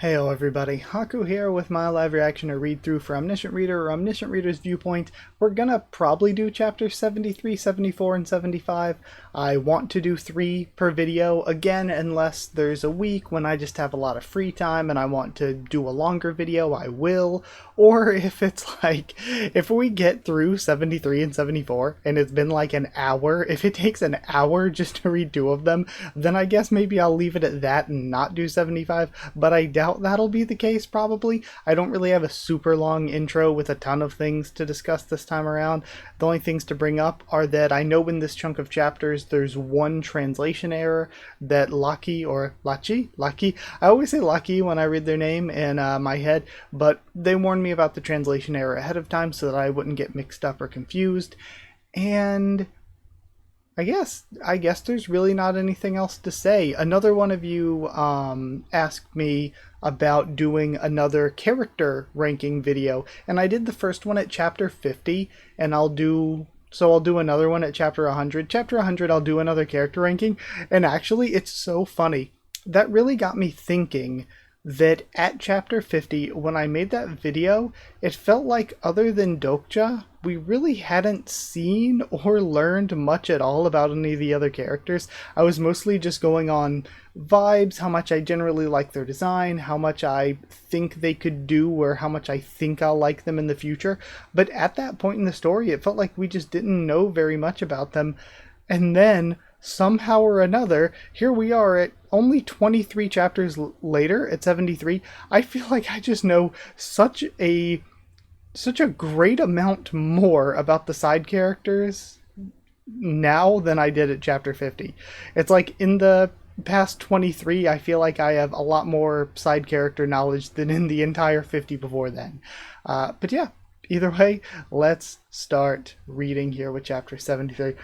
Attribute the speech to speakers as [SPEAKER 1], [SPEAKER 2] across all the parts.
[SPEAKER 1] Heyo everybody, Haku here with my live reaction or read through for Omniscient Reader or Omniscient Reader's Viewpoint. We're gonna probably do chapters 73, 74, and 75. I want to do 3 per video, again, unless there's a week when I just have a lot of free time and I want to do a longer video, I will. Or if it's like, if we get through 73 and 74 and it's been like an hour, if it takes an hour just to read 2 of them, then I guess maybe I'll leave it at that and not do 75, but I doubt that'll be the case probably. I don't really have a super long intro with a ton of things to discuss this time around. The only things to bring up are that I know in this chunk of chapters there's one translation error that Laci, I always say Laci when I read their name in my head, but they warned me about the translation error ahead of time so that I wouldn't get mixed up or confused. And I guess there's really not anything else to say. Another one of you asked me about doing another character ranking video, and I did the first one at chapter 50, and I'll do another one at chapter 100. Chapter 100 I'll do another character ranking, and actually it's so funny. That really got me thinking that at chapter 50, when I made that video, it felt like other than Dokja, we really hadn't seen or learned much at all about any of the other characters. I was mostly just going on vibes, how much I generally like their design, how much I think they could do, or how much I think I'll like them in the future. But at that point in the story, it felt like we just didn't know very much about them. And then somehow or another, here we are at only 23 chapters later, at 73. I feel like I just know such a great amount more about the side characters now than I did at chapter 50. It's like in the past 23, I feel like I have a lot more side character knowledge than in the entire 50 before then. But yeah. Either way, let's start reading here with chapter 73.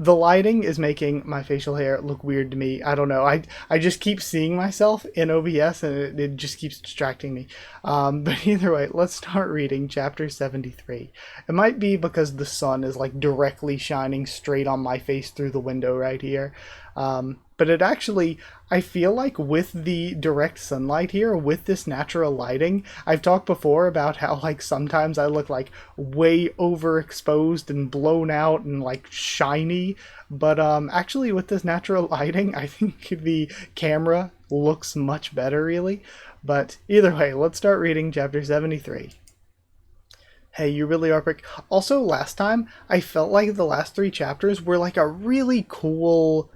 [SPEAKER 1] The lighting is making my facial hair look weird to me. I don't know. I just keep seeing myself in OBS and it just keeps distracting me. But either way, let's start reading chapter 73. It might be because the sun is like directly shining straight on my face through the window right here. But it actually, I feel like with the direct sunlight here, with this natural lighting, I've talked before about how like sometimes I look like way overexposed and blown out and like shiny, but actually with this natural lighting, I think the camera looks much better really. But either way, let's start reading chapter 73. Hey, you really are prick. Also, last time, I felt like the last 3 chapters were like a really cool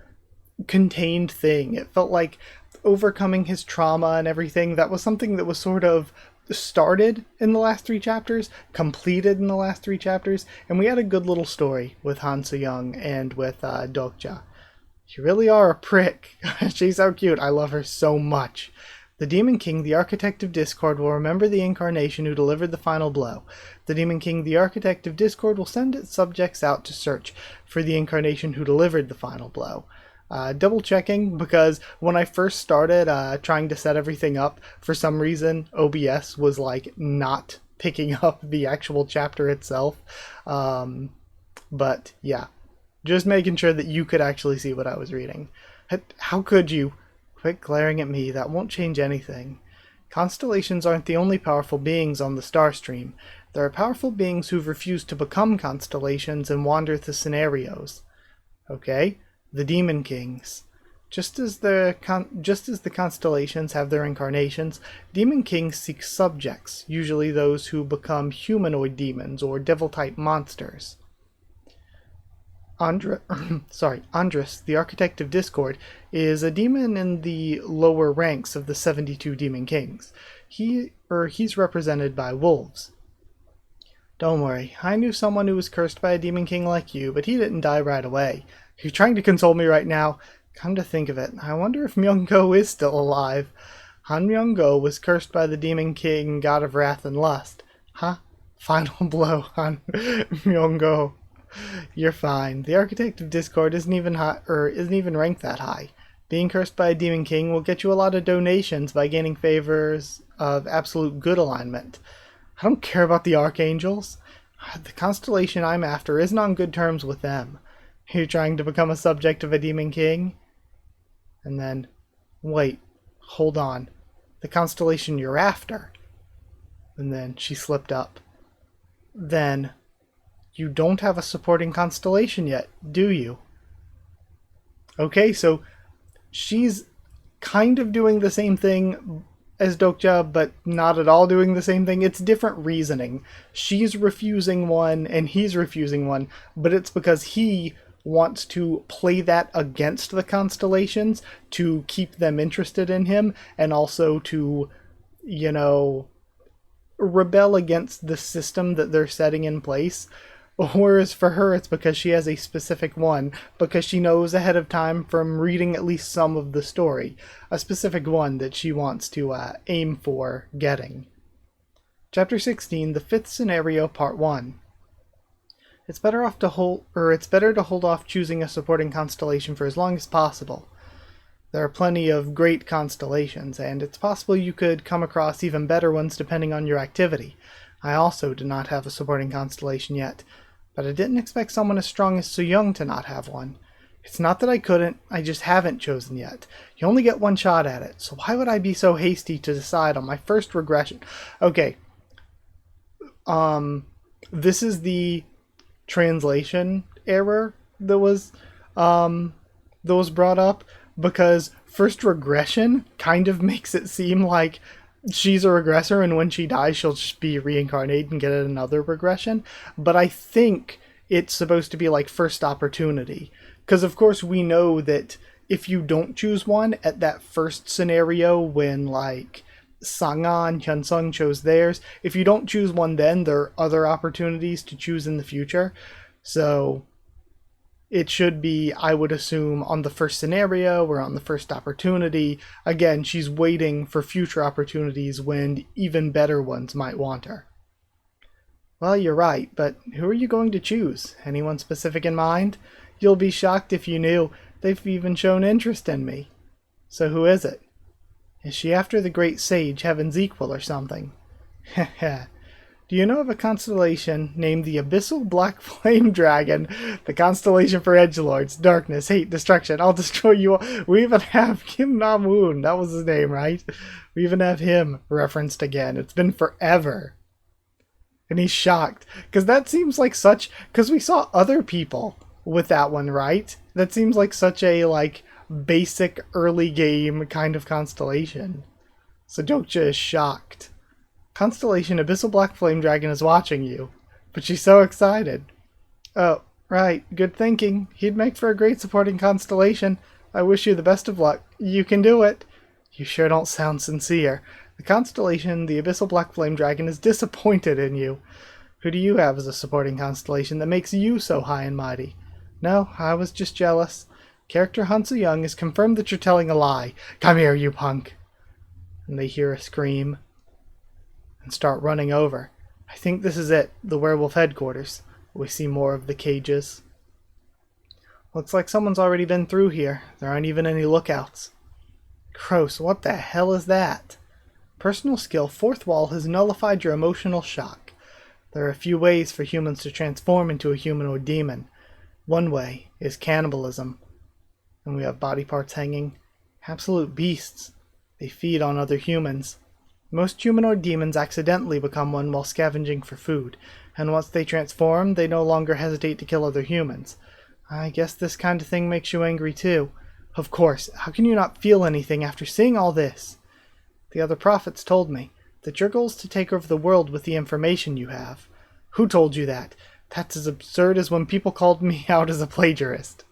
[SPEAKER 1] contained thing. It felt like overcoming his trauma and everything, that was something that was sort of started in the last 3 chapters, completed in the last 3 chapters, and we had a good little story with Han So-young and with Dokja. You really are a prick. She's so cute. I love her so much. The Demon King, the Architect of Discord, will remember the incarnation who delivered the final blow. The Demon King, the Architect of Discord, will send its subjects out to search for the incarnation who delivered the final blow. Double checking, because when I first started trying to set everything up, for some reason OBS was like not picking up the actual chapter itself. But yeah, just making sure that you could actually see what I was reading. How could you? Quit glaring at me, that won't change anything. Constellations aren't the only powerful beings on the star stream. There are powerful beings who've refused to become constellations and wander through scenarios. Okay? The Demon Kings. Just as the constellations have their incarnations, Demon Kings seek subjects, usually those who become humanoid demons or devil-type monsters. Andres, the Architect of Discord, is a demon in the lower ranks of the 72 Demon Kings. He's represented by wolves. Don't worry, I knew someone who was cursed by a Demon King like you, but he didn't die right away. You're trying to console me right now. Come to think of it, I wonder if Myung-go is still alive. Han Myung-go was cursed by the Demon King, God of Wrath and Lust. Huh? Final blow, Han Myung-go. You're fine. The Architect of Discord isn't even ranked that high. Being cursed by a Demon King will get you a lot of donations by gaining favors of absolute good alignment. I don't care about the Archangels. The constellation I'm after isn't on good terms with them. You're trying to become a subject of a Demon King? And then, wait, hold on. the constellation you're after. And then she slipped up. Then you don't have a supporting constellation yet, do you? Okay, so she's kind of doing the same thing as Dokja, but not at all doing the same thing. It's different reasoning. She's refusing one and he's refusing one, but it's because he wants to play that against the constellations to keep them interested in him, and also to, rebel against the system that they're setting in place. Whereas for her, it's because she has a specific one, because she knows ahead of time from reading at least some of the story, a specific one that she wants to aim for getting. Chapter 16, the fifth scenario, part 1. It's better to hold off choosing a supporting constellation for as long as possible. There are plenty of great constellations, and it's possible you could come across even better ones depending on your activity. I also do not have a supporting constellation yet, but I didn't expect someone as strong as Soo-young to not have one. It's not that I couldn't, I just haven't chosen yet. You only get one shot at it, so why would I be so hasty to decide on my first regression? Okay. This is the translation error that was brought up, because first regression kind of makes it seem like she's a regressor, and when she dies she'll just be reincarnated and get another regression. But I think it's supposed to be like first opportunity, because of course we know that if you don't choose one at that first scenario, when like Sangha and Hyunsung chose theirs, if you don't choose one then, there are other opportunities to choose in the future. So it should be, I would assume, on the first scenario or on the first opportunity. Again, she's waiting for future opportunities when even better ones might want her. Well, you're right, but who are you going to choose? Anyone specific in mind? You'll be shocked if you knew. They've even shown interest in me. So who is it? Is she after the great sage, Heaven's Equal, or something? Heh. Do you know of a constellation named the Abyssal Black Flame Dragon, the constellation for edgelords, darkness, hate, destruction? I'll destroy you all. We even have Kim Nam-woon, that was his name, right? We even have him referenced again. It's been forever. And he's shocked, because that seems like such, because we saw other people with that one, right? That seems like such a, basic early game kind of constellation. So Dokja is shocked. Constellation Abyssal Black Flame Dragon is watching you, but she's so excited. Oh, right, good thinking. He'd make for a great supporting constellation. I wish you the best of luck. You can do it. You sure don't sound sincere. The constellation, the Abyssal Black Flame Dragon, is disappointed in you. Who do you have as a supporting constellation that makes you so high and mighty? No, I was just jealous. Character Han Soo-young has confirmed that you're telling a lie. Come here, you punk. And they hear a scream and start running over. I think this is it, the werewolf headquarters. We see more of the cages. Looks like someone's already been through here. There aren't even any lookouts. Gross, what the hell is that? Personal skill, fourth wall, has nullified your emotional shock. There are a few ways for humans to transform into a humanoid demon. One way is cannibalism. And we have body parts hanging. Absolute beasts. They feed on other humans. Most humanoid demons accidentally become one while scavenging for food, and once they transform, they no longer hesitate to kill other humans. I guess this kind of thing makes you angry too. Of course, how can you not feel anything after seeing all this? The other prophets told me that your goal is to take over the world with the information you have. Who told you that? That's as absurd as when people called me out as a plagiarist.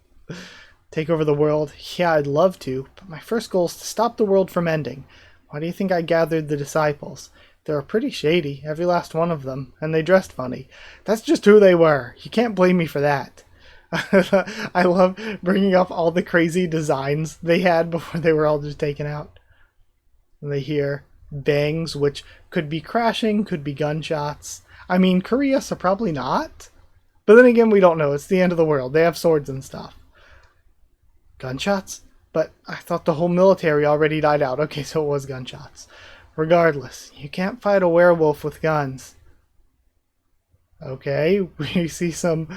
[SPEAKER 1] Take over the world? Yeah, I'd love to, but my first goal is to stop the world from ending. Why do you think I gathered the disciples? They were pretty shady, every last one of them, and they dressed funny. That's just who they were. You can't blame me for that. I love bringing up all the crazy designs they had before they were all just taken out. And they hear bangs, which could be crashing, could be gunshots. I mean, Korea, so probably not. But then again, we don't know. It's the end of the world. They have swords and stuff. Gunshots? But I thought the whole military already died out. Okay, so it was gunshots. Regardless, you can't fight a werewolf with guns. Okay, we see some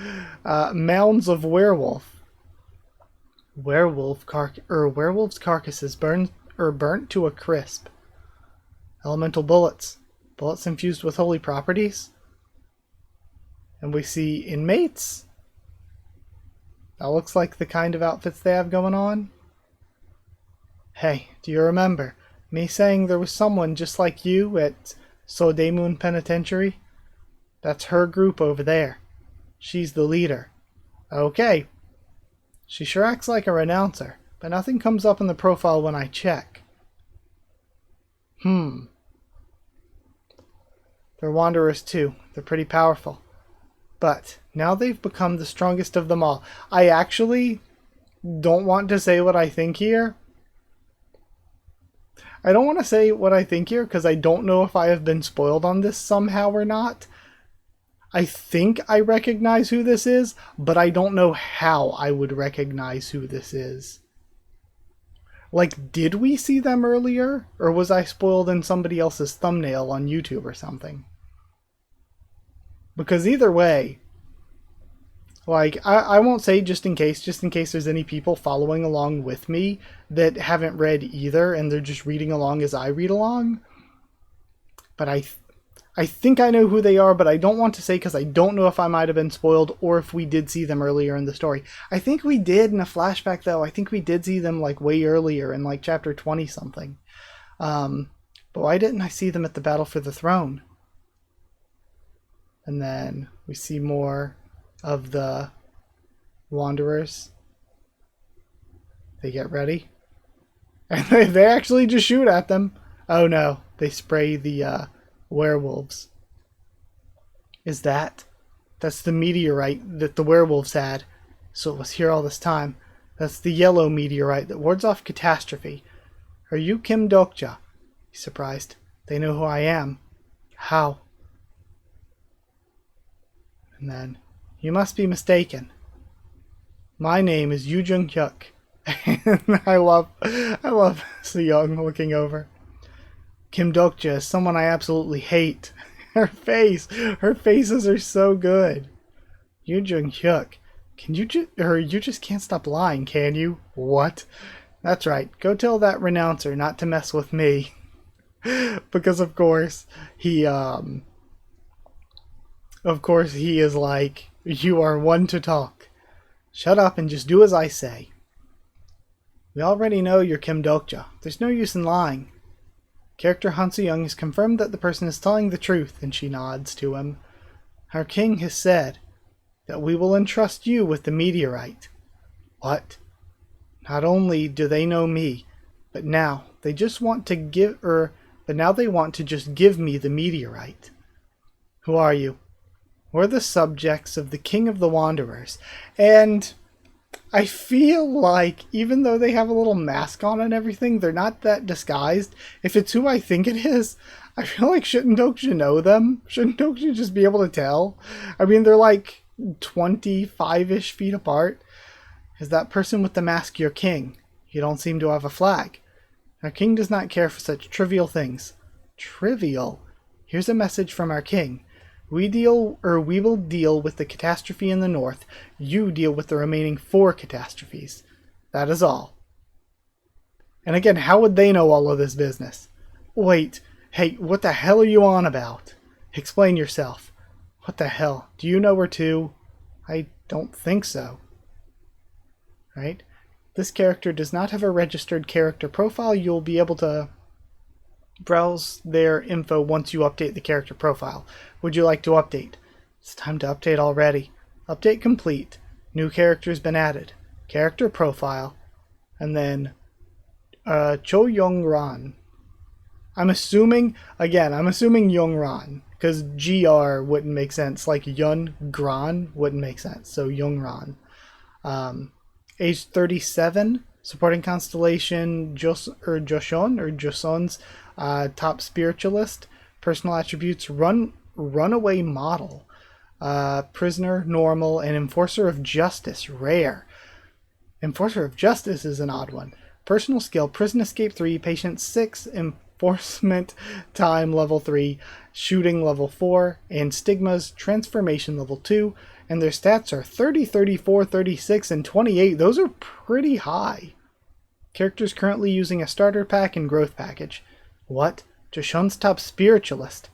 [SPEAKER 1] mounds of werewolf. Werewolves' carcasses burnt to a crisp. Elemental bullets. Bullets infused with holy properties. And we see inmates. That looks like the kind of outfits they have going on. Hey, do you remember me saying there was someone just like you at Sodemoon Penitentiary? That's her group over there. She's the leader. Okay. She sure acts like a renouncer, but nothing comes up in the profile when I check. They're wanderers too. They're pretty powerful. But now they've become the strongest of them all. I actually don't want to say what I think here. I don't want to say what I think here because I don't know if I have been spoiled on this somehow or not. I think I recognize who this is, but I don't know how I would recognize who this is. Like, did we see them earlier? Or was I spoiled in somebody else's thumbnail on YouTube or something? Because either way, like, I won't say just in case there's any people following along with me that haven't read either and they're just reading along as I read along. But I think I know who they are, but I don't want to say because I don't know if I might have been spoiled or if we did see them earlier in the story. I think we did in a flashback, though. I think we did see them like way earlier in like chapter 20 something. But why didn't I see them at the Battle for the Throne? And then we see more of the Wanderers. They get ready. And they actually just shoot at them. Oh no, they spray the werewolves. That's the meteorite that the werewolves had. So it was here all this time. That's the yellow meteorite that wards off catastrophe. Are you Kim Dokja? He's surprised. They know who I am. How? And then, you must be mistaken. My name is Yu Jung Hyuk. I love Seyoung looking over. Kim Dokja is someone I absolutely hate. Her faces are so good. Yu Jung Hyuk. You just can't stop lying, can you? What? That's right. Go tell that renouncer not to mess with me. Because of course he is like, you are one to talk. Shut up and just do as I say. We already know you're Kim Dokja. There's no use in lying. Character Han Seyoung has confirmed that the person is telling the truth, and she nods to him. Our king has said that we will entrust you with the meteorite. What? Not only do they know me, but now they want to just give me the meteorite. Who are you? We're the subjects of the King of the Wanderers. And I feel like, even though they have a little mask on and everything, they're not that disguised. If it's who I think it is, I feel like shouldn't Dokja know them? Shouldn't Dokja just be able to tell? I mean, they're like 25-ish feet apart. Is that person with the mask your king? You don't seem to have a flag. Our king does not care for such trivial things. Trivial? Here's a message from our king. We will deal with the catastrophe in the north. You deal with the remaining 4 catastrophes. That is all. And again, how would they know all of this business? Wait, hey, what the hell are you on about? Explain yourself. What the hell? Do you know her too? I don't think so. Right? This character does not have a registered character profile. You'll be able to browse their info once you update the character profile. Would you like to update? It's time to update already. Update complete. New character's been added. Character profile. And then Cho Young Ran. I'm assuming Young Ran. Because GR wouldn't make sense. Like Yun Gran wouldn't make sense. So Young Ran. Age 37. Supporting constellation Joseon's top spiritualist. Personal attributes: runaway model, prisoner, normal, and enforcer of justice, rare. Enforcer of justice is an odd one. Personal skill: prison escape 3, patience 6, enforcement time level 3, shooting level 4, and stigmas transformation level 2. And their stats are 30, 34, 36, and 28. Those are pretty high. Characters currently using a starter pack and growth package. What? Joshun's top spiritualist.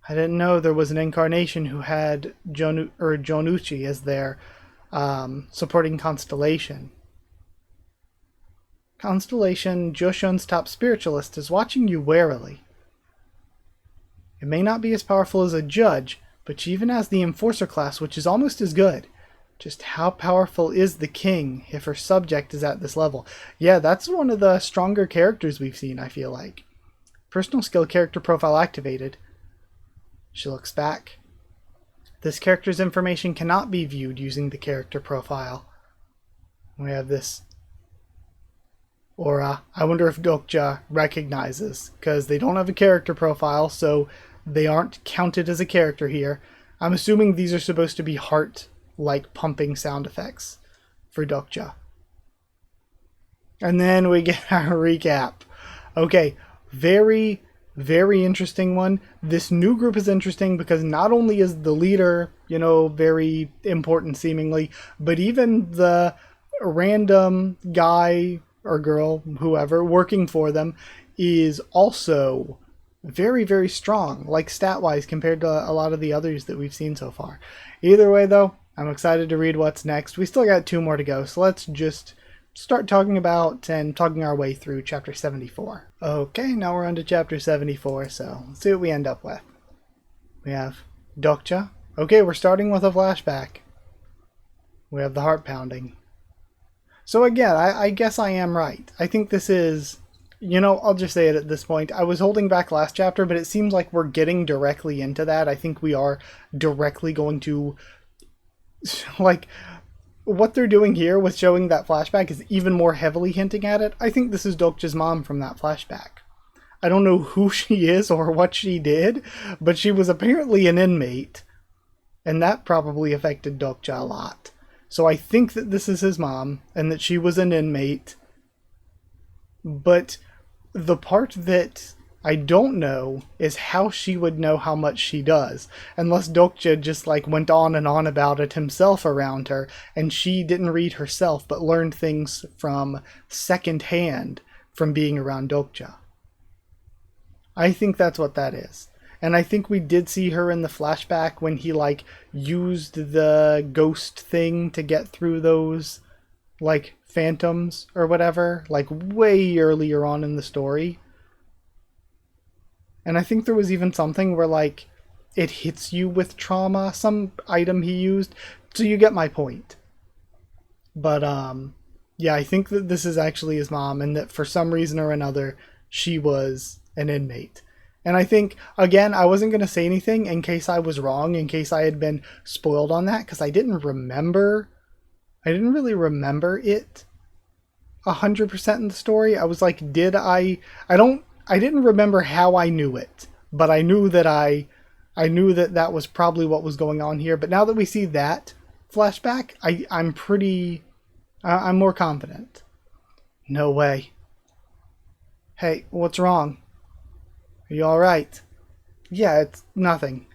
[SPEAKER 1] I didn't know there was an incarnation who had Jonuchi as their supporting constellation. Constellation Joshun's top spiritualist is watching you warily. It may not be as powerful as a judge, but she even has the enforcer class, which is almost as good. Just how powerful is the king if her subject is at this level? Yeah, that's one of the stronger characters we've seen, I feel like. Personal skill character profile activated. She looks back. This character's information cannot be viewed using the character profile. We have this aura. I wonder if Dokja recognizes, because they don't have a character profile, so they aren't counted as a character here. I'm assuming these are supposed to be heart-like pumping sound effects for Dokja. And then we get our recap. Okay, very, very interesting one. This new group is interesting because not only is the leader, very important seemingly, but even the random guy or girl, whoever, working for them is also very, very strong, like stat-wise, compared to a lot of the others that we've seen so far. Either way, though, I'm excited to read what's next. We still got 2 more to go, so let's just start talking our way through Chapter 74. Okay, now we're on to Chapter 74, so let's see what we end up with. We have Dokja. Okay, we're starting with a flashback. We have the heart pounding. So again, I guess I am right. I think this is, I'll just say it at this point. I was holding back last chapter, but it seems like we're getting directly into that. I think we are directly going to, what they're doing here with showing that flashback is even more heavily hinting at it. I think this is Dokja's mom from that flashback. I don't know who she is or what she did, but she was apparently an inmate, and that probably affected Dokja a lot. So I think that this is his mom, and that she was an inmate. But the part that I don't know is how she would know how much she does. Unless Dokja just went on and on about it himself around her, and she didn't read herself, but learned things from second hand from being around Dokja. I think that's what that is. And I think we did see her in the flashback when he, used the ghost thing to get through those, phantoms or whatever, way earlier on in the story. And I think there was even something where, it hits you with trauma, some item he used, so you get my point. But, yeah, I think that this is actually his mom, and that for some reason or another, she was an inmate. And I think, again, I wasn't going to say anything in case I was wrong, in case I had been spoiled on that, because I didn't really remember it 100% in the story. I was like, I didn't remember how I knew it, but I knew that I knew that was probably what was going on here. But now that we see that flashback, I'm more confident. No way. Hey, what's wrong? Are you alright? Yeah, it's nothing.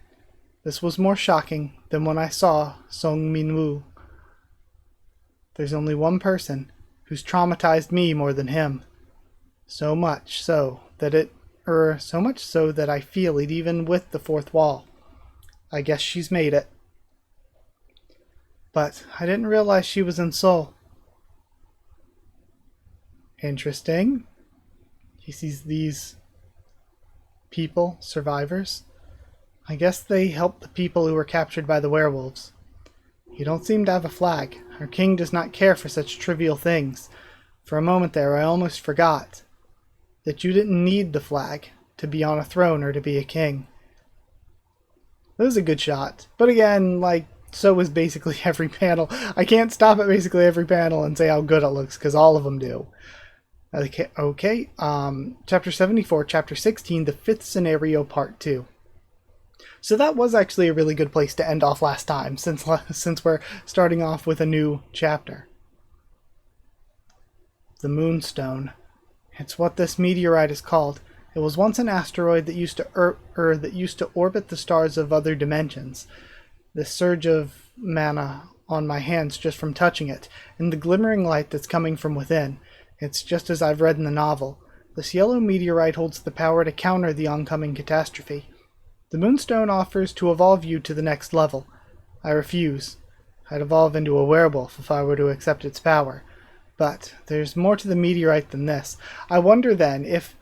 [SPEAKER 1] This was more shocking than when I saw Song Min-woo. There's only one person who's traumatized me more than him. So much so that I feel it even with the fourth wall. I guess she's made it. But I didn't realize she was in Seoul. Interesting. He sees these people, survivors. I guess they helped the people who were captured by the werewolves. You don't seem to have a flag. Our king does not care for such trivial things. For a moment there, I almost forgot that you didn't need the flag to be on a throne or to be a king. That was a good shot. But again, so is basically every panel. I can't stop at basically every panel and say how good it looks, because all of them do. Okay. Chapter 74, Chapter 16, the 5th scenario, Part 2. So that was actually a really good place to end off last time, since we're starting off with a new chapter. The Moonstone. It's what this meteorite is called. It was once an asteroid that used to orbit the stars of other dimensions. The surge of mana on my hands just from touching it, and the glimmering light that's coming from within. It's just as I've read in the novel. This yellow meteorite holds the power to counter the oncoming catastrophe. The Moonstone offers to evolve you to the next level. I refuse. I'd evolve into a werewolf if I were to accept its power. But there's more to the meteorite than this. I wonder then if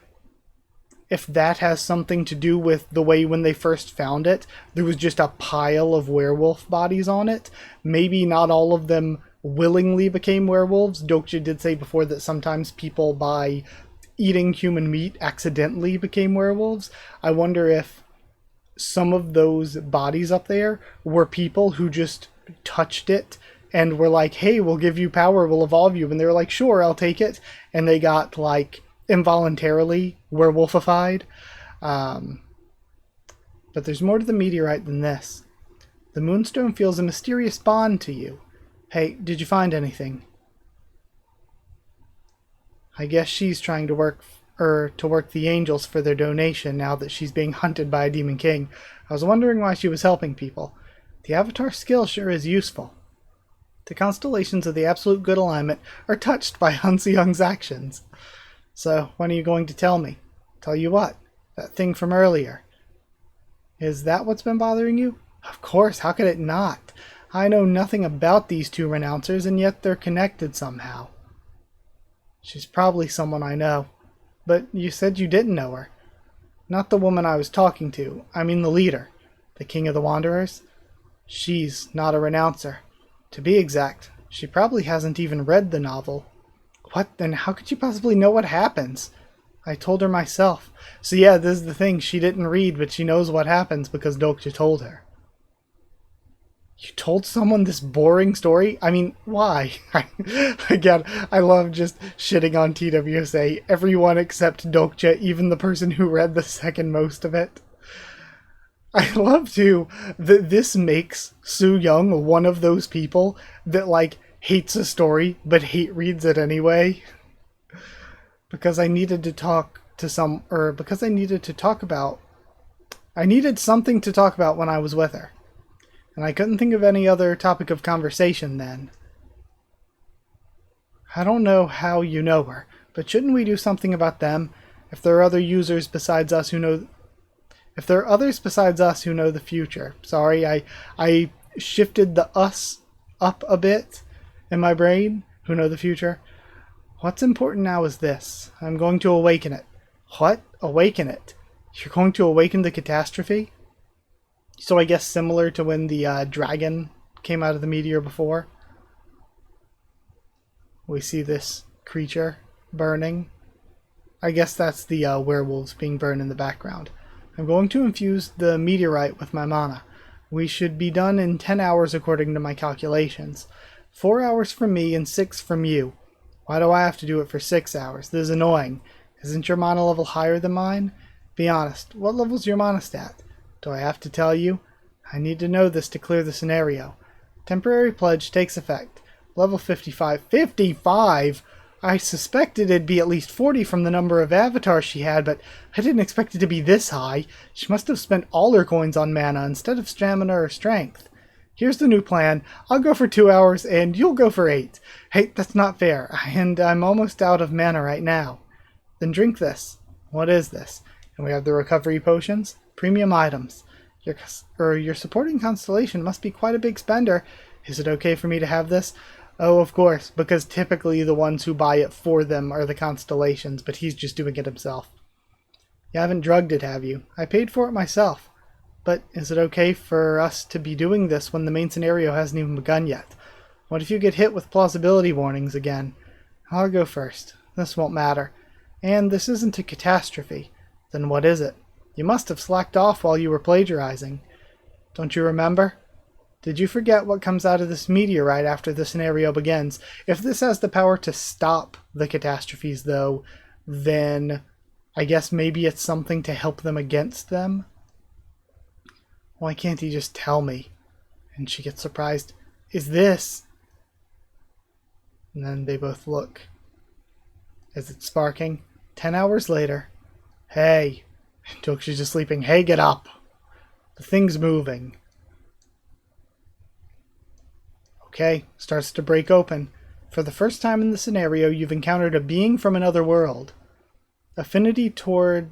[SPEAKER 1] that has something to do with the way when they first found it, there was just a pile of werewolf bodies on it. Maybe not all of them willingly became werewolves. Dokja did say before that sometimes people, by eating human meat, accidentally became werewolves. I wonder if some of those bodies up there were people who just touched it and were like, hey, we'll give you power, we'll evolve you. And they were like, sure, I'll take it. And they got, like, involuntarily werewolfified. But there's more to the meteorite than this. The Moonstone feels a mysterious bond to you. Hey, did you find anything? I guess she's trying to work the angels for their donation now that she's being hunted by a demon king. I was wondering why she was helping people. The Avatar skill sure is useful. The constellations of the absolute good alignment are touched by Han Seong's actions. So, when are you going to tell me? Tell you what? That thing from earlier. Is that what's been bothering you? Of course, how could it not? I know nothing about these two renouncers, and yet they're connected somehow. She's probably someone I know. But you said you didn't know her. Not the woman I was talking to. I mean the leader. The King of the Wanderers. She's not a renouncer. To be exact, she probably hasn't even read the novel. What? Then how could she possibly know what happens? I told her myself. So yeah, this is the thing. She didn't read, but she knows what happens because Dokja told her. You told someone this boring story? I mean, why? Again, I love just shitting on TWSA. Everyone except Dokja, even the person who read the second most of it. I love, too, that this makes Soo Young one of those people that, like, hates a story, but hate-reads it anyway. Because I needed to talk to because I needed to talk about... I needed something to talk about when I was with her. And I couldn't think of any other topic of conversation then. I don't know how you know her, but shouldn't we do something about them? If there are other users besides us who know... If there are others besides us who know the future. Sorry, I shifted the us up a bit in my brain, who know the future. What's important now is this. I'm going to awaken it. What? Awaken it? You're going to awaken the catastrophe? So I guess similar to when the dragon came out of the meteor before. We see this creature burning. I guess that's the werewolves being burned in the background. I'm going to infuse the meteorite with my mana. We should be done in 10 hours according to my calculations. 4 hours from me and 6 from you. Why do I have to do it for 6 hours? This is annoying. Isn't your mana level higher than mine? Be honest, what level's your mana stat? Do I have to tell you? I need to know this to clear the scenario. Temporary pledge takes effect. Level 55. 55?! I suspected it'd be at least 40 from the number of avatars she had, but I didn't expect it to be this high. She must have spent all her coins on mana instead of stamina or strength. Here's the new plan. I'll go for 2 hours and you'll go for 8. Hey, that's not fair, and I'm almost out of mana right now. Then drink this. What is this? And we have the recovery potions. Premium items. Your supporting constellation must be quite a big spender. Is it okay for me to have this? Oh, of course, because typically the ones who buy it for them are the constellations, but he's just doing it himself. You haven't drugged it, have you? I paid for it myself. But is it okay for us to be doing this when the main scenario hasn't even begun yet? What if you get hit with plausibility warnings again? I'll go first. This won't matter. And this isn't a catastrophe. Then what is it? You must have slacked off while you were plagiarizing. Don't you remember? Did you forget what comes out of this meteorite after the scenario begins? If this has the power to stop the catastrophes, though, then I guess maybe it's something to help them against them? Why can't he just tell me? And she gets surprised. Is this? And then they both look. Is it sparking? 10 hours later. Hey. Dokja's just sleeping. Hey, get up. The thing's moving. Okay, starts to break open. For the first time in the scenario, you've encountered a being from another world. Affinity toward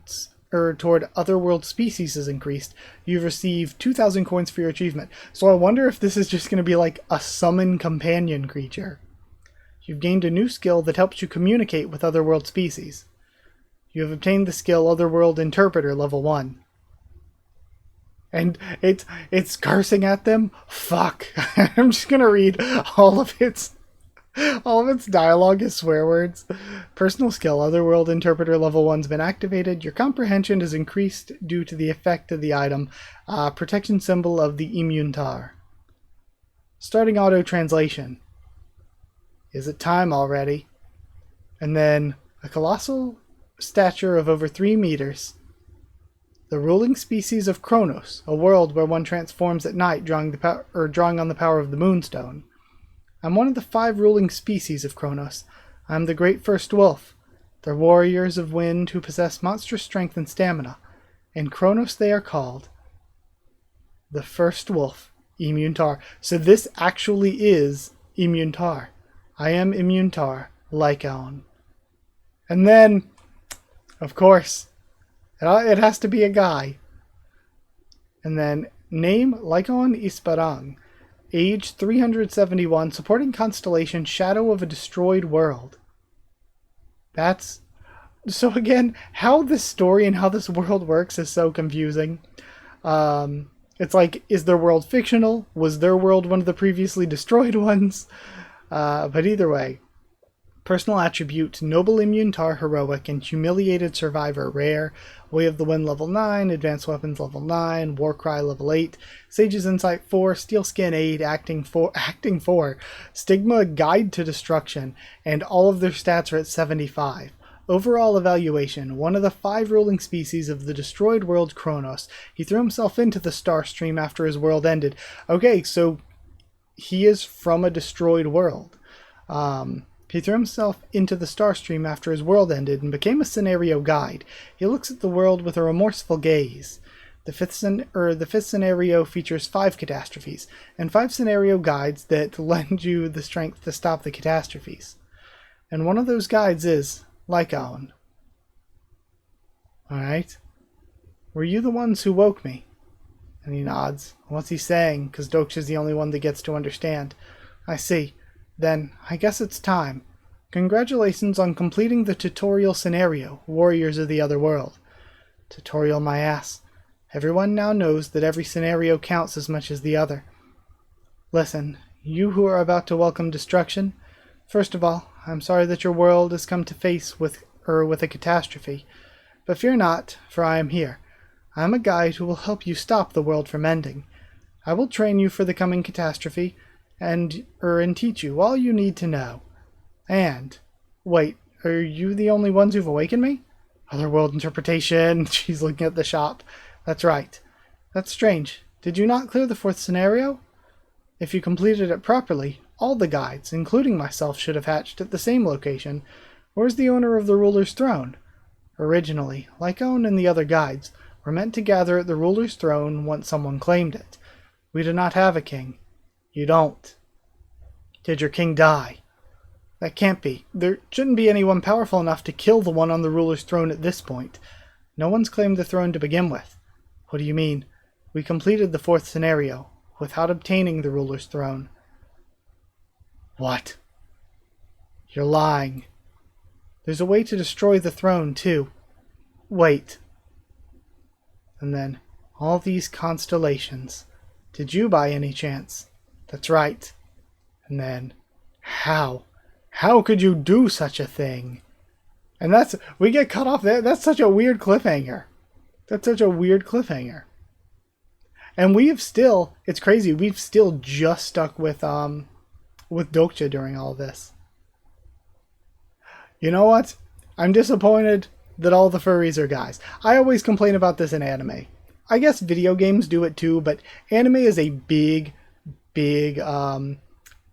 [SPEAKER 1] otherworld species is increased. You've received 2,000 coins for your achievement. So I wonder if this is just going to be like a summon companion creature. You've gained a new skill that helps you communicate with otherworld species. You have obtained the skill Otherworld Interpreter level 1. And it's cursing at them? Fuck. I'm just going to read all of its dialogue as swear words. Personal skill, Otherworld Interpreter level 1's been activated. Your comprehension is increased due to the effect of the item. Protection symbol of the Immuntar. Starting auto translation. Is it time already? And then a colossal stature of over 3 meters. The ruling species of Kronos, a world where one transforms at night, drawing on the power of the Moonstone. I'm one of the 5 ruling species of Kronos. I'm the Great First Wolf. They're warriors of wind who possess monstrous strength and stamina. In Kronos they are called the First Wolf, Immuntar. So this actually is Immuntar. I am Immuntar, Lacaon. And then, of course, it has to be a guy. And then, name Lacaon Isparang. Age 371, supporting constellation Shadow of a Destroyed World. That's... So again, how this story and how this world works is so confusing. It's like, is their world fictional? Was their world one of the previously destroyed ones? But either way. Personal attribute, Noble Immuntar, Heroic, and Humiliated Survivor, Rare. Way of the Wind, level 9. Advanced Weapons, level 9. Warcry, level 8. Sage's Insight, 4. Steel Skin, 8. Acting 4. Stigma, Guide to Destruction. And all of their stats are at 75. Overall evaluation, one of the 5 ruling species of the destroyed world Kronos. He threw himself into the star stream after his world ended. Okay, so he is from a destroyed world. He threw himself into the star stream after his world ended and became a scenario guide. He looks at the world with a remorseful gaze. The fifth scenario features 5 catastrophes, and 5 scenario guides that lend you the strength to stop the catastrophes. And one of those guides is Lacaon. Alright. Were you the ones who woke me? And he nods. What's he saying? Because Doksha's the only one that gets to understand. I see. Then, I guess it's time. Congratulations on completing the tutorial scenario, Warriors of the Otherworld. Tutorial my ass. Everyone now knows that every scenario counts as much as the other. Listen, you who are about to welcome destruction, first of all, I'm sorry that your world has come to face with a catastrophe. But fear not, for I am here. I am a guide who will help you stop the world from ending. I will train you for the coming catastrophe, and teach you all you need to know. And, wait, are you the only ones who've awakened me? Otherworld interpretation. She's looking at the shop. That's right. That's strange. Did you not clear the 4th scenario? If you completed it properly, all the guides, including myself, should have hatched at the same location. Where's the owner of the ruler's throne? Originally, Lacaon and the other guides were meant to gather at the ruler's throne once someone claimed it. We do not have a king. You don't. Did your king die? That can't be. There shouldn't be anyone powerful enough to kill the one on the ruler's throne at this point. No one's claimed the throne to begin with. What do you mean? We completed the 4th scenario, without obtaining the ruler's throne. What? You're lying. There's a way to destroy the throne, too. Wait. And then, all these constellations. Did you by any chance? That's right. And then, how? How could you do such a thing? And we get cut off there. That's such a weird cliffhanger. That's such a weird cliffhanger. And it's crazy, we've still just stuck with Doksha during all this. You know what? I'm disappointed that all the furries are guys. I always complain about this in anime. I guess video games do it too, but anime is a big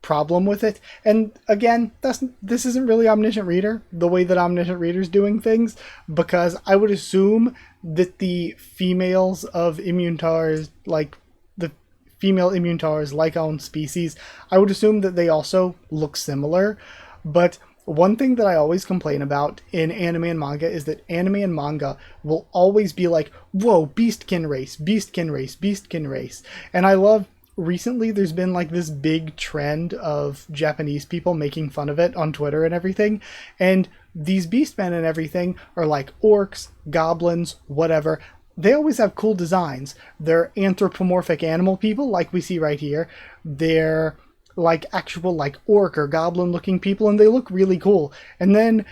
[SPEAKER 1] problem with it. And again, this isn't really Omniscient Reader, the way that Omniscient Reader's doing things, because I would assume that the females of Immuntars, like the female Immuntars, like own species, I would assume that they also look similar. But one thing that I always complain about in anime and manga is that anime and manga will always be like, whoa, beastkin race, beastkin race, beastkin race. And I love, recently there's been like this big trend of Japanese people making fun of it on Twitter and everything. And these beastmen and everything are like orcs, goblins, whatever. They always have cool designs. They're anthropomorphic animal people like we see right here. They're like actual like orc or goblin looking people, and they look really cool. And then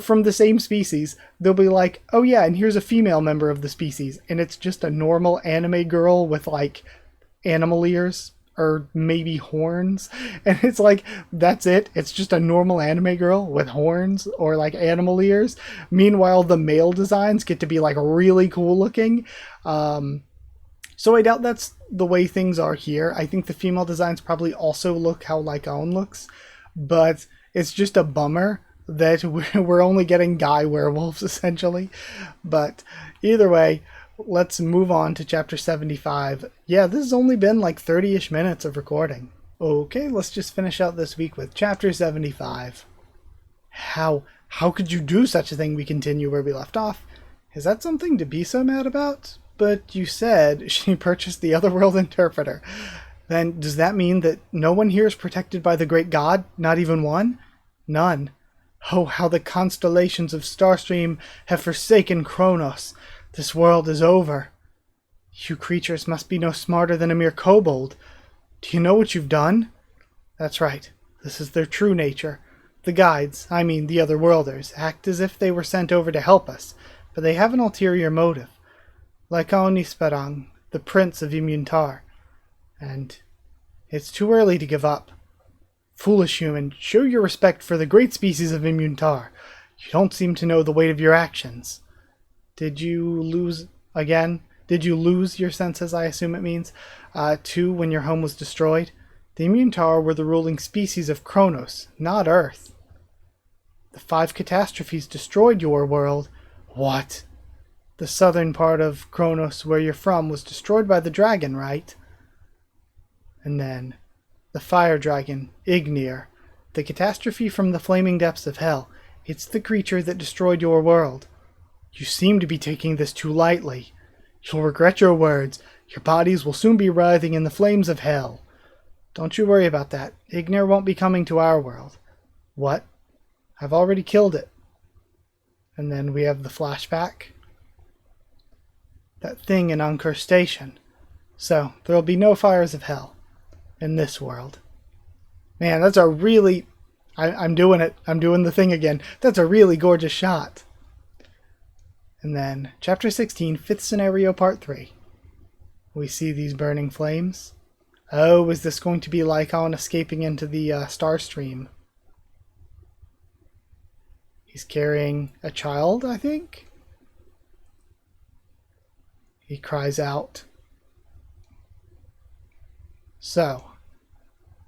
[SPEAKER 1] from the same species, they'll be like, oh yeah, and here's a female member of the species, and it's just a normal anime girl with like animal ears or maybe horns, and it's like, that's it, it's just a normal anime girl with horns or like animal ears. Meanwhile, the male designs get to be like really cool looking. So I doubt that's the way things are here. I think the female designs probably also look how Lacaon looks, but it's just a bummer that we're only getting guy werewolves essentially. But either way, let's move on to chapter 75. Yeah, this has only been like 30-ish minutes of recording. Okay, let's just finish out this week with chapter 75. How could you do such a thing? We continue where we left off. Is that something to be so mad about? But you said she purchased the Otherworld Interpreter. Then does that mean that no one here is protected by the great god? Not even one? None. Oh, how the constellations of Starstream have forsaken Kronos. This world is over. You creatures must be no smarter than a mere kobold. Do you know what you've done? That's right. This is their true nature. The guides, I mean the Otherworlders, act as if they were sent over to help us, but they have an ulterior motive. Lacaon Isparang, the Prince of Immuntar. And it's too early to give up. Foolish human, show your respect for the great species of Immuntar. You don't seem to know the weight of your actions. Did you lose again? Did you lose your senses, I assume it means, too, when your home was destroyed? The Immuntar were the ruling species of Kronos, not Earth. The 5 catastrophes destroyed your world. What? The southern part of Kronos, where you're from, was destroyed by the dragon, right? And then, the fire dragon, Ignir. The catastrophe from the flaming depths of hell. It's the creature that destroyed your world. You seem to be taking this too lightly. You'll regret your words. Your bodies will soon be writhing in the flames of hell. Don't you worry about that. Ignir won't be coming to our world. What? I've already killed it. And then we have the flashback. That thing in Ankur Station. So, there'll be no fires of hell in this world. Man, that's a really... I'm doing it. I'm doing the thing again. That's a really gorgeous shot. And then, chapter 16, 5th scenario, part 3. We see these burning flames. Oh, is this going to be Lacaon escaping into the star stream? He's carrying a child, I think? He cries out. So,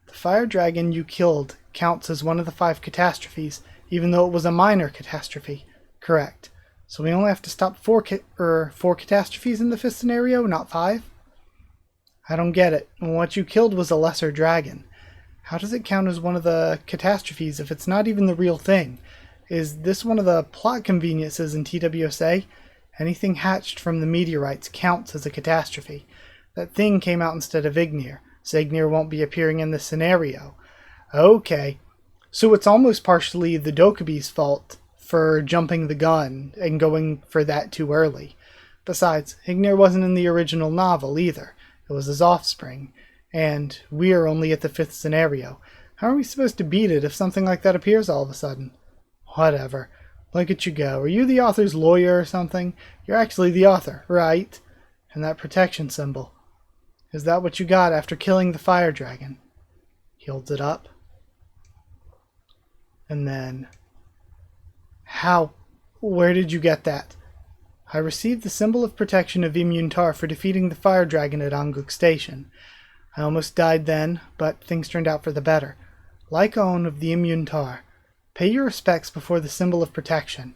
[SPEAKER 1] the fire dragon you killed counts as one of the 5 catastrophes, even though it was a minor catastrophe. Correct. So we only have to stop 4 catastrophes in the 5th scenario, not 5? I don't get it. What you killed was a lesser dragon. How does it count as one of the catastrophes if it's not even the real thing? Is this one of the plot conveniences in TWSA? Anything hatched from the meteorites counts as a catastrophe. That thing came out instead of Ignir, so Ignir won't be appearing in this scenario. Okay, so it's almost partially the Dokubi's fault for jumping the gun and going for that too early. Besides, Ignir wasn't in the original novel either. It was his offspring, and we're only at the 5th scenario. How are we supposed to beat it if something like that appears all of a sudden? Whatever. Look at you go. Are you the author's lawyer or something? You're actually the author, right? And that protection symbol. Is that what you got after killing the fire dragon? He holds it up. And then... How? Where did you get that? I received the symbol of protection of Immuntar for defeating the fire dragon at Anguk Station. I almost died then, but things turned out for the better. Lacaon of the Immuntar. Pay your respects before the symbol of protection.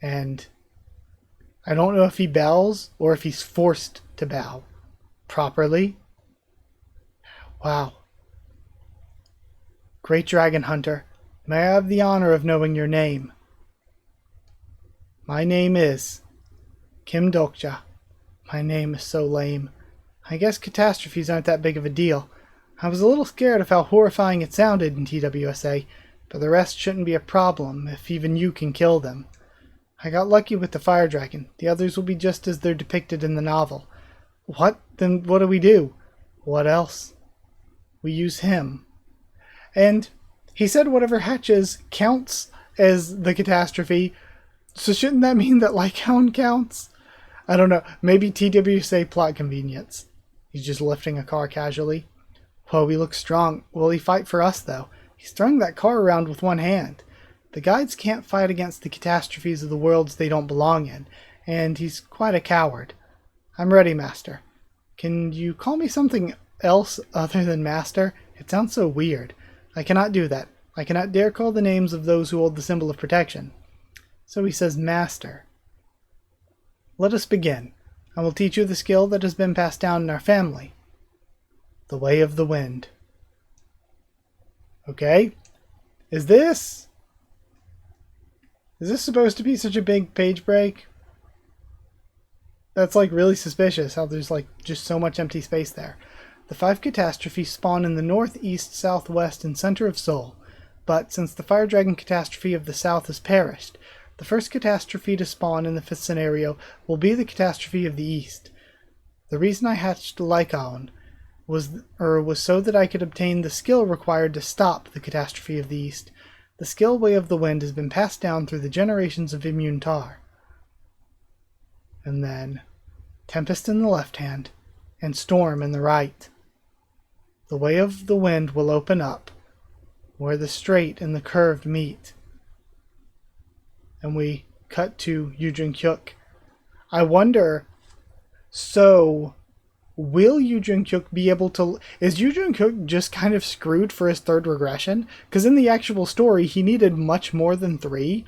[SPEAKER 1] And I don't know if he bows or if he's forced to bow properly. Wow. Great Dragon Hunter, May I have the honor of knowing your name? My name is Kim Dokja. My name is so lame. I guess catastrophes aren't that big of a deal. I was a little scared of how horrifying it sounded in TWSA, but the rest shouldn't be a problem if even you can kill them. I got lucky with the fire dragon. The others will be just as they're depicted in the novel. What? Then what do we do? What else? We use him. And he said whatever hatches counts as the catastrophe, so shouldn't that mean that Lacaon counts? I don't know. Maybe TWSA plot convenience. He's just lifting a car casually. Whoa, he looks strong. Will he fight for us, though? He's throwing that car around with one hand. The guides can't fight against the catastrophes of the worlds they don't belong in, and he's quite a coward. I'm ready, Master. Can you call me something else other than Master? It sounds so weird. I cannot do that. I cannot dare call the names of those who hold the symbol of protection. So he says Master. Let us begin. I will teach you the skill that has been passed down in our family. The Way of the Wind. Okay. Is this supposed to be such a big page break? That's like really suspicious how there's like just so much empty space there. The 5 catastrophes spawn in the north, east, southwest, and center of Seoul. But since the fire dragon catastrophe of the south has perished, the first catastrophe to spawn in the 5th scenario will be the catastrophe of the east. The reason I hatched Lacaon was so that I could obtain the skill required to stop the catastrophe of the east. The skill Way of the Wind has been passed down through the generations of Immune Tar. And then Tempest in the left hand and Storm in the right. The Way of the Wind will open up where the straight and the curved meet. And we cut to Yoo Jun-hyuk. I wonder, so will Yoo Jun-hyuk be able to... Is Yoo Jun-hyuk just kind of screwed for his 3rd regression? Because in the actual story, he needed much more than 3.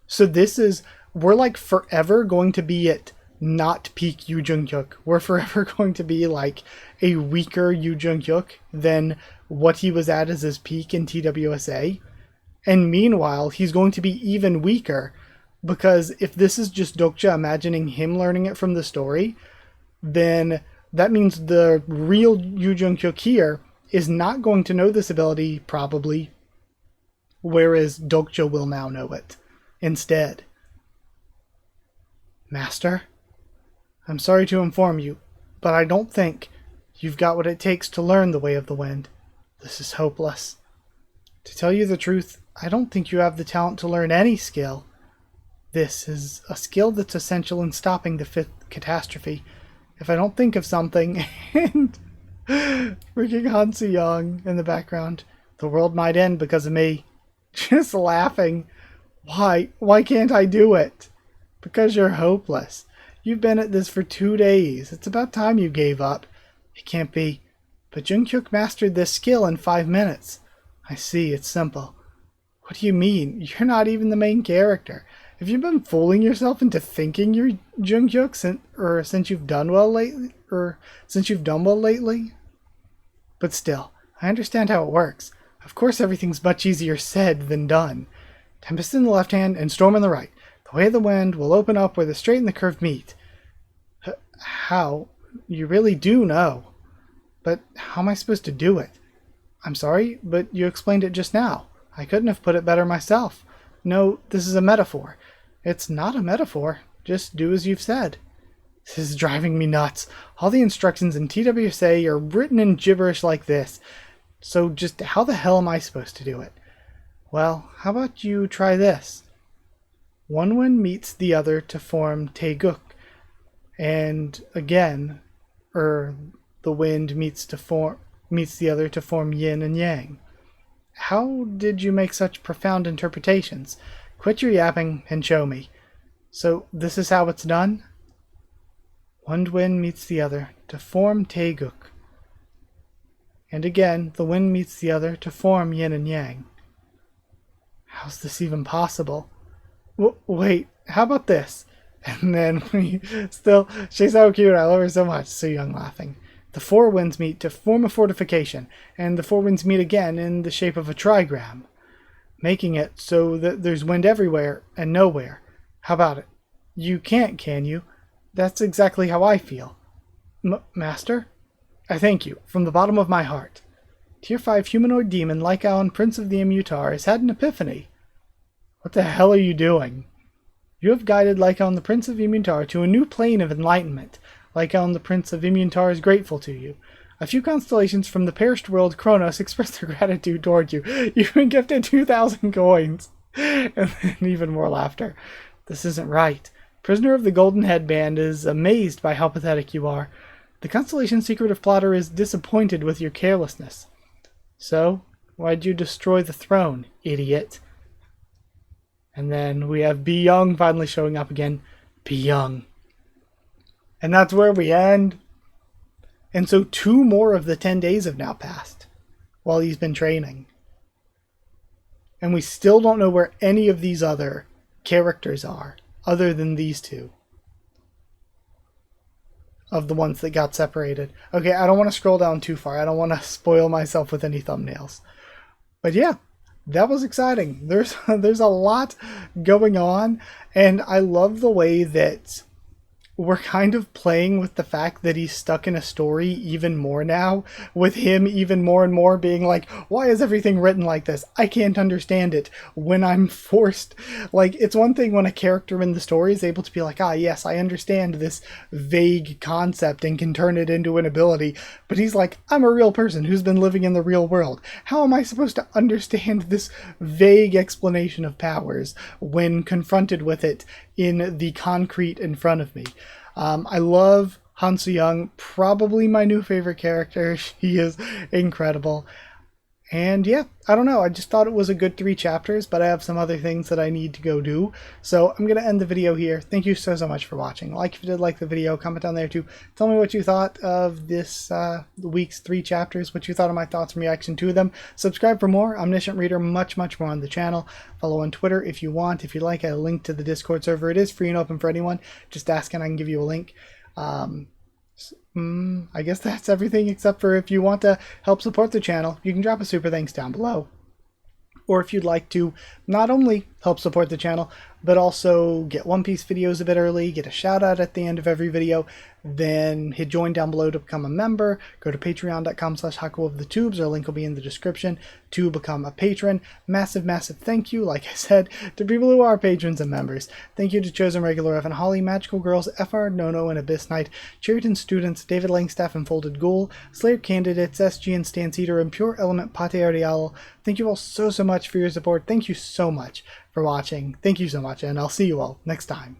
[SPEAKER 1] So this is... We're like forever going to be at not peak Yoo Jun-hyuk. We're forever going to be like a weaker Yoo Jun-hyuk than what he was at as his peak in TWSA. And meanwhile, he's going to be even weaker. Because if this is just Dokja imagining him learning it from the story, then that means the real Yoo Jun-hyuk here is not going to know this ability, probably, whereas Dokja will now know it instead. Master, I'm sorry to inform you, but I don't think you've got what it takes to learn the Way of the Wind. This is hopeless. To tell you the truth, I don't think you have the talent to learn any skill. This is a skill that's essential in stopping the 5th catastrophe. If I don't think of something, and freaking Hansu Young in the background, the world might end because of me. Just laughing. Why? Why can't I do it? Because you're hopeless. You've been at this for 2 days. It's about time you gave up. It can't be. But Jun-hyuk mastered this skill in 5 minutes. I see, it's simple. What do you mean? You're not even the main character. Have you been fooling yourself into thinking you're Jun-hyuk since you've done well lately? But still, I understand how it works. Of course everything's much easier said than done. Tempest in the left hand and Storm in the right. The Way of the Wind will open up where the straight and the curved meet. How? You really do know. But how am I supposed to do it? I'm sorry, but you explained it just now. I couldn't have put it better myself. No, this is a metaphor. It's not a metaphor. Just do as you've said. This is driving me nuts. All the instructions in TWSA are written in gibberish like this. So just how the hell am I supposed to do it? Well, how about you try this? One wind meets the other to form Taeguk. And again, the wind meets the other to form yin and yang. How did you make such profound interpretations? Quit your yapping and show me. So this is how it's done? One wind meets the other to form Taeguk. And again, the wind meets the other to form yin and yang. How's this even possible? Wait, how about this? And then she's so cute, I love her so much. So Young laughing. The 4 winds meet to form a fortification, and the 4 winds meet again in the shape of a trigram. making it so that there's wind everywhere and nowhere. How about it? You can't, can you? That's exactly how I feel. Master? I thank you, from the bottom of my heart. Tier 5 humanoid demon Lacaon, Prince of the Immutar, has had an epiphany. What the hell are you doing? You have guided Lacaon, the Prince of Immutar, to a new plane of enlightenment. Lacaon, the Prince of Immutar, is grateful to you. A few constellations from the perished world Kronos express their gratitude toward you. You've been gifted 2,000 coins. And then even more laughter. This isn't right. Prisoner of the Golden Headband is amazed by how pathetic you are. The constellation Secretive Plotter is disappointed with your carelessness. So, why'd you destroy the throne, idiot? And then we have Be Young finally showing up again. Be Young. And that's where we end. And so 2 more of the 10 days have now passed while he's been training. And we still don't know where any of these other characters are, other than these 2. Of the ones that got separated. Okay, I don't want to scroll down too far. I don't want to spoil myself with any thumbnails. But yeah, that was exciting. There's a lot going on, and I love the way that we're kind of playing with the fact that he's stuck in a story even more now, with him even more and more being like, why is everything written like this? I can't understand it when I'm forced. Like, it's one thing when a character in the story is able to be like, ah, yes, I understand this vague concept and can turn it into an ability. But he's like, I'm a real person who's been living in the real world. How am I supposed to understand this vague explanation of powers when confronted with it in the concrete in front of me? I love Han Soo-young, probably my new favorite character. She is incredible. And yeah, I don't know. I just thought it was a good 3 chapters, but I have some other things that I need to go do. So I'm going to end the video here. Thank you so much for watching. Like if you did like the video, comment down there too. Tell me what you thought of this week's 3 chapters, what you thought of my thoughts and reaction to them. Subscribe for more. Omniscient Reader, much more on the channel. Follow on Twitter if you want. If you like, a link to the Discord server. It is free and open for anyone. Just ask and I can give you a link. I guess that's everything, except for if you want to help support the channel, you can drop a super thanks down below. Or if you'd like to not only help support the channel, but also get One Piece videos a bit early, get a shout out at the end of every video, then hit join down below to become a member. Go to patreon.com/HakuOfTheTubes. Our link will be in the description to become a patron. Massive thank you, like I said, to people who are patrons and members. Thank you to Chosen Regular Evan Holly, Magical Girls, FR Nono and Abyss Knight, Cheriton Students, David Langstaff and Folded Ghoul, Slayer Candidates, SG and Stan Cedar, and Pure Element Pate Arial. Thank you all so much for your support. Thank you so much for watching. Thank you so much, and I'll see you all next time.